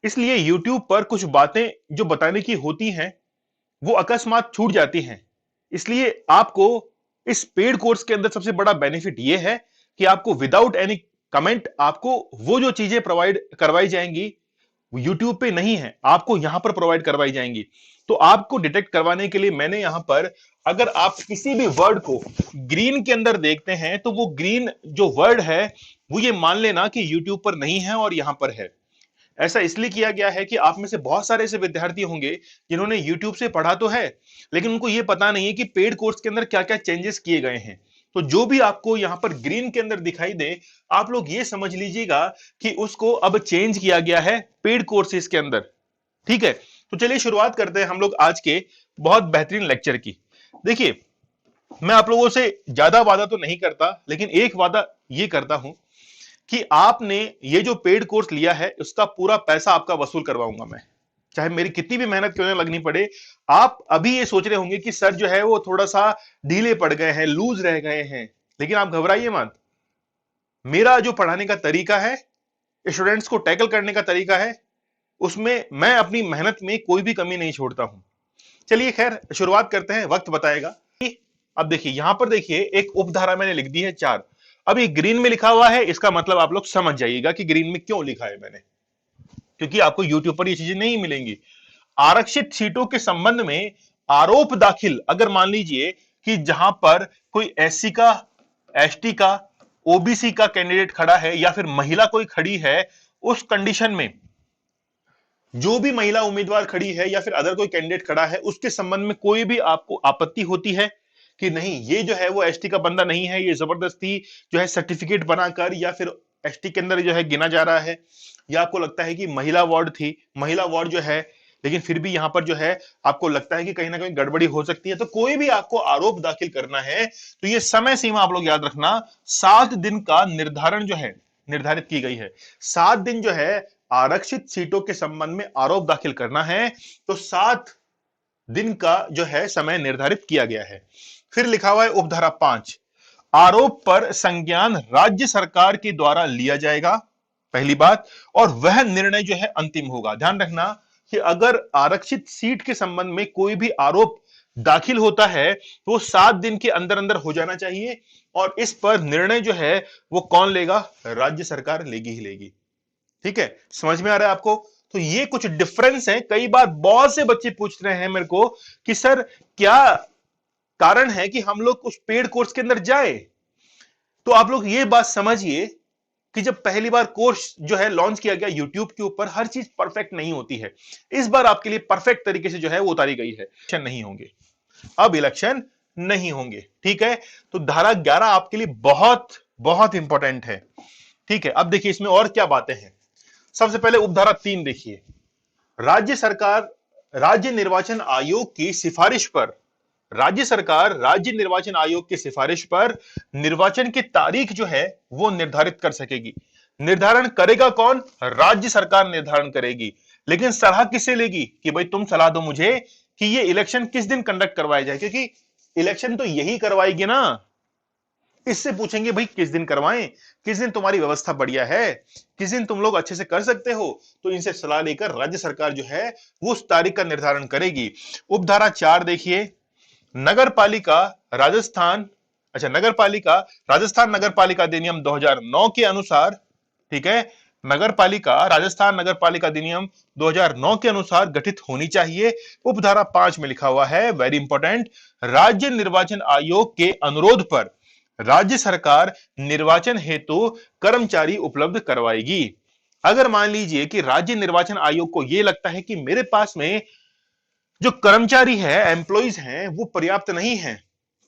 इसलिए YouTube पर कुछ बातें जो बताने की होती हैं वो अकस्मात छूट जाती हैं। इसलिए आपको इस पेड कोर्स के अंदर सबसे बड़ा बेनिफिट ये है कि आपको विदाउट एनी कमेंट आपको वो जो चीजें प्रोवाइड करवाई जाएंगी YouTube पे नहीं है, आपको यहां पर प्रोवाइड करवाई जाएंगी। तो आपको डिटेक्ट करवाने के लिए मैंने यहां पर, अगर आप किसी भी वर्ड को ग्रीन के अंदर देखते हैं तो वो ग्रीन जो वर्ड है वो ये मान लेना कि YouTube पर नहीं है और यहां पर है। ऐसा इसलिए किया गया है कि आप में से बहुत सारे ऐसे विद्यार्थी होंगे जिन्होंने YouTube से पढ़ा तो है, लेकिन उनको यह पता नहीं है कि पेड कोर्स के अंदर क्या क्या चेंजेस किए गए हैं। तो जो भी आपको यहां पर ग्रीन के अंदर दिखाई दे, आप लोग ये समझ लीजिएगा कि उसको अब चेंज किया गया है पेड कोर्सेज के अंदर। ठीक है, तो चलिए शुरुआत करते हैं हम लोग आज के बहुत बेहतरीन लेक्चर की। देखिए, मैं आप लोगों से ज्यादा वादा तो नहीं करता, लेकिन एक वादा ये करता हूं कि आपने ये जो पेड कोर्स लिया है उसका पूरा पैसा आपका वसूल करवाऊंगा मैं, चाहे मेरी कितनी भी मेहनत क्यों ना लगनी पड़े। आप अभी ये सोच रहे होंगे कि सर जो है वो थोड़ा सा ढीले पड़ गए हैं, लूज रह गए हैं, लेकिन आप घबराइए मत। मेरा जो पढ़ाने का तरीका है, स्टूडेंट्स को टैकल करने का तरीका है, उसमें मैं अपनी मेहनत में कोई भी कमी नहीं छोड़ता हूं। चलिए खैर शुरुआत करते हैं, वक्त बताएगा। अब देखिए यहां पर, देखिए एक उपधारा मैंने लिख दी है 4। अब ये ग्रीन में लिखा हुआ है, इसका मतलब आप लोग समझ जाइएगा कि ग्रीन में क्यों लिखा है मैंने, क्योंकि आपको यूट्यूब पर ये चीजें नहीं मिलेंगी। आरक्षित सीटों के संबंध में आरोप दाखिल, अगर मान लीजिए कि जहां पर कोई एससी का, एसटी का, ओबीसी का कैंडिडेट खड़ा है या फिर महिला कोई खड़ी है, उस कंडीशन में जो भी महिला उम्मीदवार खड़ी है या फिर अदर कोई कैंडिडेट खड़ा है, उसके संबंध में कोई भी आपको आपत्ति होती है कि नहीं ये जो है वो एसटी का बंदा नहीं है, ये जबरदस्ती जो है सर्टिफिकेट बनाकर या फिर एसटी के अंदर जो है गिना जा रहा है, या आपको लगता है कि महिला वार्ड थी, महिला वार्ड जो है, लेकिन फिर भी यहां पर जो है आपको लगता है कि कहीं ना कहीं गड़बड़ी हो सकती है, तो कोई भी आपको आरोप दाखिल करना है तो ये समय सीमा आप लोग याद रखना, 7 दिन का निर्धारण जो है निर्धारित की गई है। 7 दिन जो है आरक्षित सीटों के संबंध में आरोप दाखिल करना है, तो 7 दिन का जो है समय निर्धारित किया गया है। फिर लिखा हुआ है उपधारा 5, आरोप पर संज्ञान राज्य सरकार के द्वारा लिया जाएगा, पहली बात, और वह निर्णय जो है अंतिम होगा। ध्यान रखना कि अगर आरक्षित सीट के संबंध में कोई भी आरोप दाखिल होता है तो वो 7 दिन के अंदर अंदर हो जाना चाहिए, और इस पर निर्णय जो है वो कौन लेगा, राज्य सरकार लेगी ही लेगी। ठीक है, समझ में आ रहा है आपको? तो ये कुछ डिफरेंस है। कई बार बहुत से बच्चे पूछ रहे हैं मेरे को कि सर क्या कारण है कि हम लोग उस पेड कोर्स के अंदर जाए। तो आप लोग ये बात समझिए कि जब पहली बार कोर्स जो है लॉन्च किया गया यूट्यूब के ऊपर, हर चीज परफेक्ट नहीं होती है। इस बार आपके लिए परफेक्ट तरीके से जो है वो उतारी गई है। इलेक्शन नहीं होंगे, अब इलेक्शन नहीं होंगे। ठीक है, तो धारा 11 आपके लिए बहुत बहुत इंपॉर्टेंट है। ठीक है, अब देखिए इसमें और क्या बातें हैं। सबसे पहले उपधारा 3 देखिए, राज्य सरकार राज्य निर्वाचन आयोग की सिफारिश पर, राज्य सरकार राज्य निर्वाचन आयोग की सिफारिश पर निर्वाचन की तारीख जो है वो निर्धारित कर सकेगी। निर्धारण करेगा कौन, राज्य सरकार निर्धारण करेगी। लेकिन सलाह किससे लेगी कि भाई तुम सलाह दो मुझे कि ये इलेक्शन किस दिन कंडक्ट करवाया जाए, क्योंकि इलेक्शन तो यही करवाएगी ना। इससे पूछेंगे भाई किस दिन करवाएं, किस दिन तुम्हारी व्यवस्था बढ़िया है, किस दिन तुम लोग अच्छे से कर सकते हो, तो इनसे सलाह लेकर राज्य सरकार जो है वो उस तारीख का निर्धारण करेगी। उपधारा 4 देखिए, नगर पालिका राजस्थान, अच्छा राजस्थान नगर पालिका अधिनियम 2009 के अनुसार, ठीक है, नगर पालिका राजस्थान नगर पालिका अधिनियम 2009 के अनुसार गठित होनी चाहिए। उपधारा 5 में लिखा हुआ है, वेरी इंपॉर्टेंट, राज्य निर्वाचन आयोग के अनुरोध पर राज्य सरकार निर्वाचन हेतु कर्मचारी उपलब्ध करवाएगी। अगर मान लीजिए कि राज्य निर्वाचन आयोग को यह लगता है कि मेरे पास में जो कर्मचारी है, एम्प्लॉइज हैं, वो पर्याप्त नहीं है,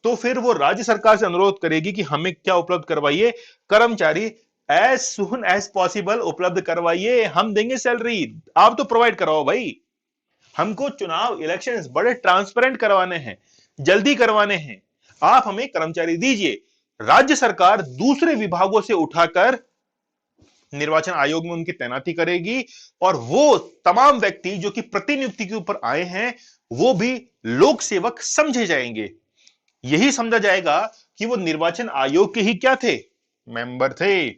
तो फिर वो राज्य सरकार से अनुरोध करेगी कि हमें क्या उपलब्ध करवाइए, कर्मचारी एज सुन एज पॉसिबल उपलब्ध करवाइए, हम देंगे सैलरी, आप तो प्रोवाइड कराओ भाई। हमको चुनाव इलेक्शंस बड़े ट्रांसपेरेंट करवाने हैं, जल्दी करवाने हैं, आप हमें कर्मचारी दीजिए। राज्य सरकार दूसरे विभागों से उठाकर निर्वाचन आयोग में उनकी तैनाती करेगी, और वो तमाम व्यक्ति जो कि प्रतिनियुक्ति के ऊपर आए हैं वो भी लोक सेवक समझे जाएंगे। यही समझा जाएगा कि वो निर्वाचन आयोग के ही क्या थे, मेंबर थे।